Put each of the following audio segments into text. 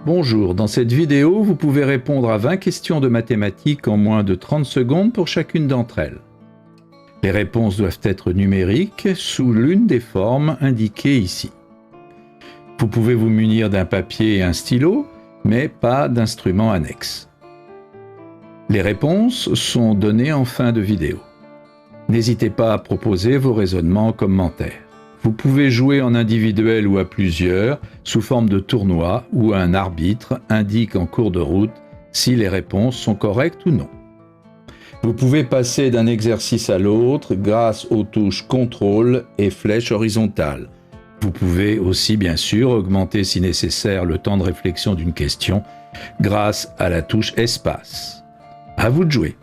Bonjour, dans cette vidéo, vous pouvez répondre à 20 questions de mathématiques en moins de 30 secondes pour chacune d'entre elles. Les réponses doivent être numériques sous l'une des formes indiquées ici. Vous pouvez vous munir d'un papier et un stylo, mais pas d'instrument annexe. Les réponses sont données en fin de vidéo. N'hésitez pas à proposer vos raisonnements en commentaire. Vous pouvez jouer en individuel ou à plusieurs, sous forme de tournoi, où un arbitre indique en cours de route si les réponses sont correctes ou non. Vous pouvez passer d'un exercice à l'autre grâce aux touches contrôle et flèche horizontale. Vous pouvez aussi bien sûr augmenter si nécessaire le temps de réflexion d'une question grâce à la touche espace. À vous de jouer.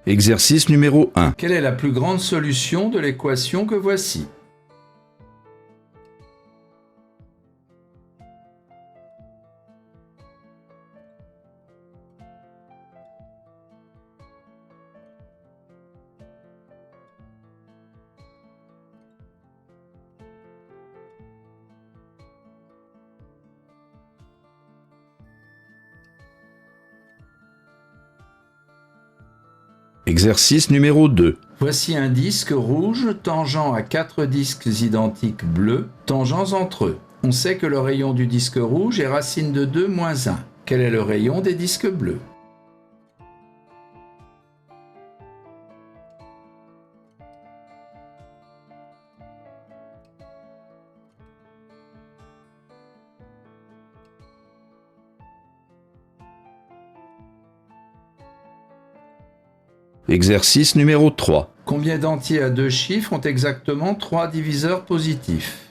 Exercice numéro 1. Quelle est la plus grande solution de l'équation que voici? Exercice numéro 2. Voici un disque rouge tangent à 4 disques identiques bleus, tangents entre eux. On sait que le rayon du disque rouge est racine de 2 moins 1. Quel est le rayon des disques bleus? Exercice numéro 3. Combien d'entiers à deux chiffres ont exactement 3 diviseurs positifs?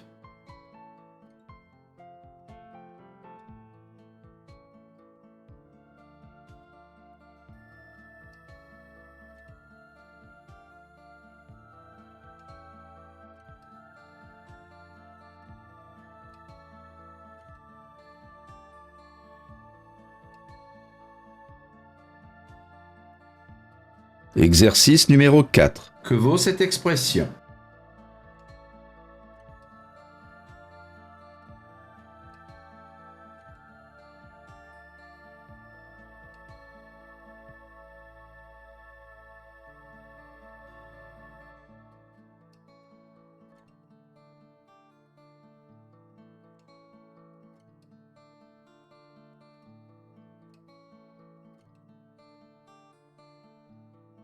Exercice numéro 4. Que vaut cette expression?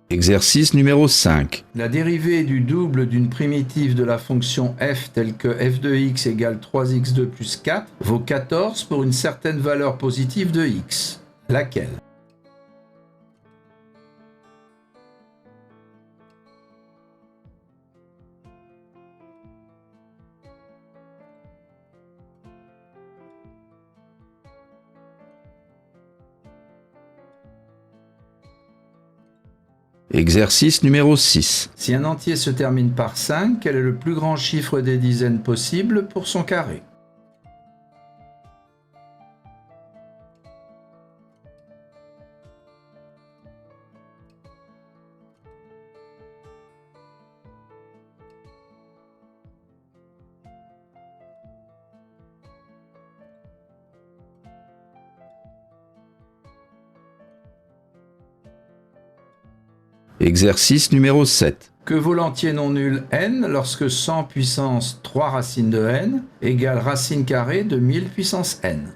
Exercice numéro 5. La dérivée du double d'une primitive de la fonction f telle que f de x égale 3x2 plus 4 vaut 14 pour une certaine valeur positive de x. Laquelle? Exercice numéro 6. Si un entier se termine par 5, quel est le plus grand chiffre des dizaines possibles pour son carré? Exercice numéro 7. Que vaut l'entier non nul n lorsque 100 puissance 3 racines de n égale racine carrée de 1000 puissance n?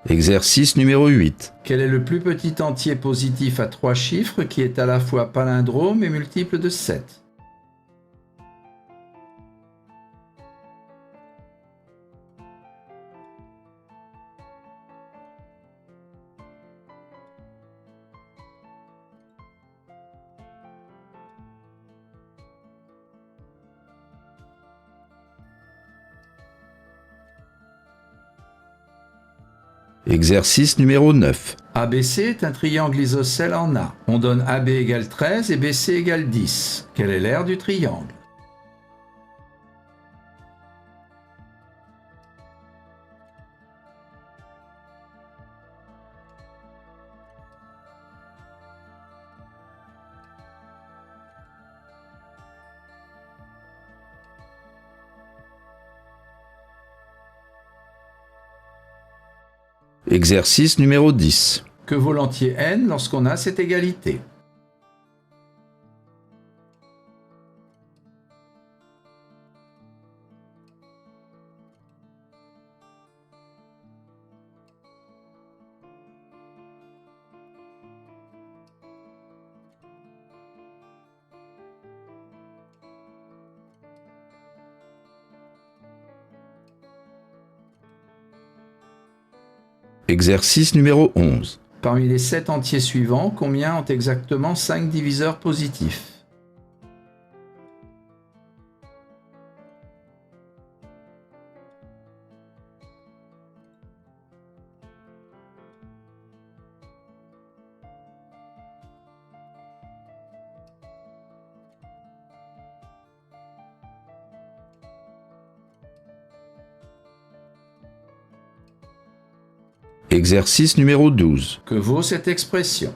Exercice numéro 8. Quel est le plus petit entier positif à 3 chiffres qui est à la fois palindrome et multiple de 7? Exercice numéro 9. ABC est un triangle isocèle en A. On donne AB égale 13 et BC égale 10. Quel est l'aire du triangle? Exercice numéro 10. Que vaut l'entier n lorsqu'on a cette égalité? Exercice numéro 11. Parmi les 7 entiers suivants, combien ont exactement 5 diviseurs positifs? Exercice numéro 12. Que vaut cette expression?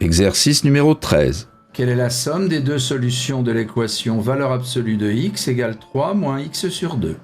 Exercice numéro 13. Quelle est la somme des deux solutions de l'équation valeur absolue de x égale 3 moins x sur 2?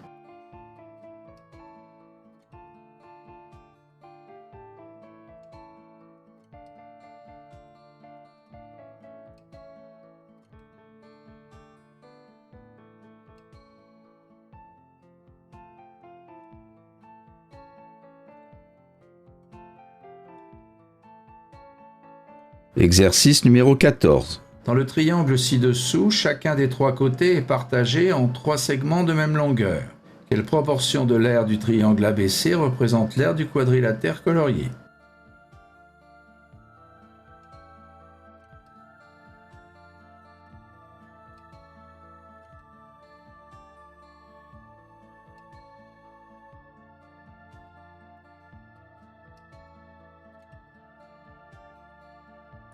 Exercice numéro 14. Dans le triangle ci-dessous, chacun des 3 côtés est partagé en 3 segments de même longueur. Quelle proportion de l'aire du triangle ABC représente l'aire du quadrilatère colorié?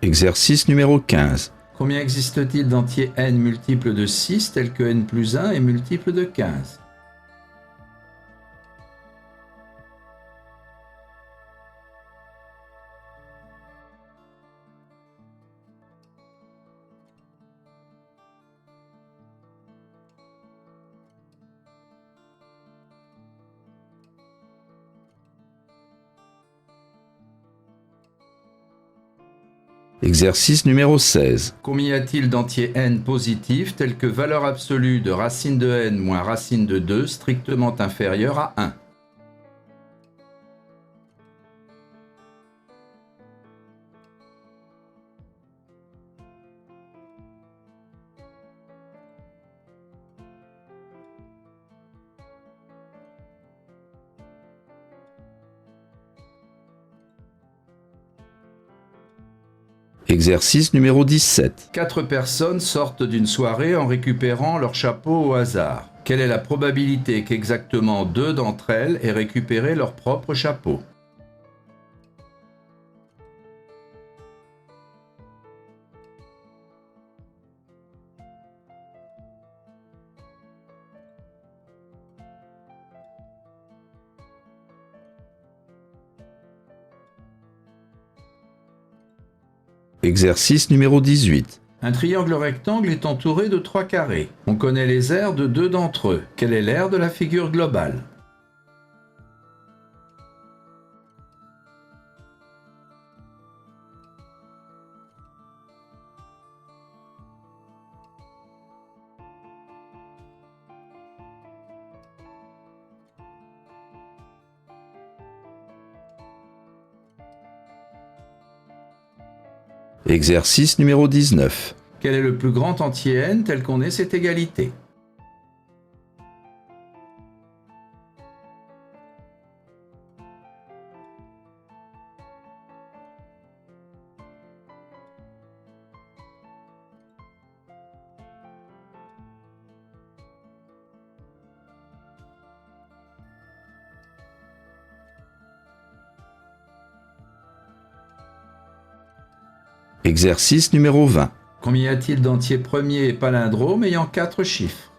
Exercice numéro 15. Combien existe-t-il d'entiers n multiples de 6 tels que n plus 1 est multiple de 15? Exercice numéro 16. Combien y a-t-il d'entiers n positifs tels que valeur absolue de racine de n moins racine de 2 strictement inférieure à 1? Exercice numéro 17. 4 personnes sortent d'une soirée en récupérant leur chapeau au hasard. Quelle est la probabilité qu'exactement 2 d'entre elles aient récupéré leur propre chapeau? Exercice numéro 18. Un triangle rectangle est entouré de 3 carrés. On connaît les aires de 2 d'entre eux. Quelle est l'aire de la figure globale? Exercice numéro 19. Quel est le plus grand entier n tel qu'on ait cette égalité? Exercice numéro 20. Combien y a-t-il d'entiers premiers et palindromes ayant 4 chiffres?